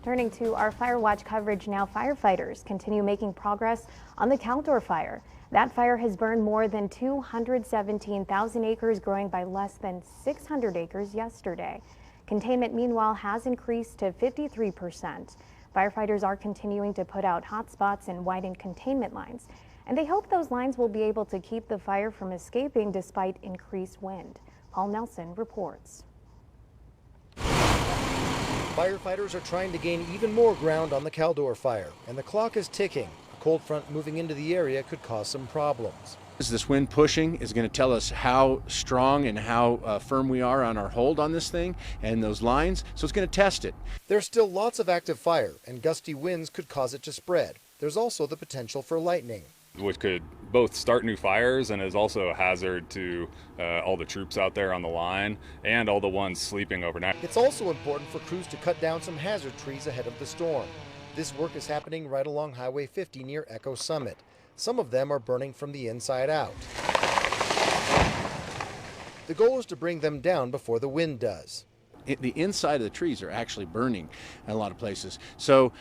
Turning to our fire watch coverage now, firefighters continue making progress on the Caldor fire. That fire has burned more than 217,000 acres, growing by less than 600 acres yesterday. Containment, meanwhile, has increased to 53%. Firefighters are continuing to put out hot spots and widen containment lines, and they hope those lines will be able to keep the fire from escaping despite increased wind. Paul Nelson reports. Firefighters are trying to gain even more ground on the Caldor fire, and the clock is ticking. A cold front moving into the area could cause some problems. This wind pushing is going to tell us how strong and how firm we are on our hold on this thing and those lines, so it's going to test it. There's still lots of active fire, and gusty winds could cause it to spread. There's also the potential for lightning, which could both start new fires and is also a hazard to all the troops out there on the line and all the ones sleeping overnight. It's also important for crews to cut down some hazard trees ahead of the storm. This work is happening right along Highway 50 near Echo Summit. Some of them are burning from the inside out. The goal is to bring them down before the wind does. The inside of the trees are actually burning in a lot of places. So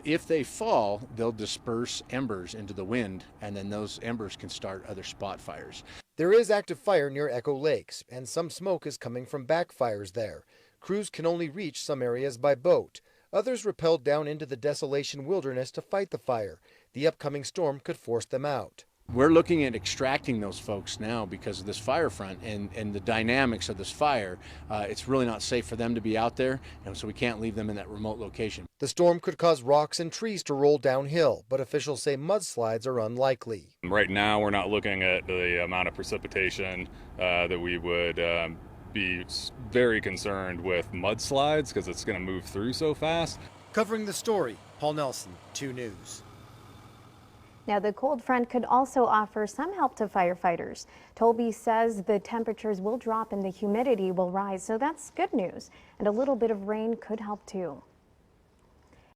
if they fall, they'll disperse embers into the wind, and then those embers can start other spot fires. There is active fire near Echo Lakes, and some smoke is coming from backfires there. Crews can only reach some areas by boat. Others rappelled down into the desolation wilderness to fight the fire. The upcoming storm could force them out. We're looking at extracting those folks now because of this fire front and the dynamics of this fire. It's really not safe for them to be out there, and so we can't leave them in that remote location. The storm could cause rocks and trees to roll downhill, but officials say mudslides are unlikely. Right now, we're not looking at the amount of precipitation that we would be very concerned with mudslides because it's going to move through so fast. Covering the story, Paul Nelson, 2 News. Now, the cold front could also offer some help to firefighters. Tolby says the temperatures will drop and the humidity will rise, so that's good news. And a little bit of rain could help too.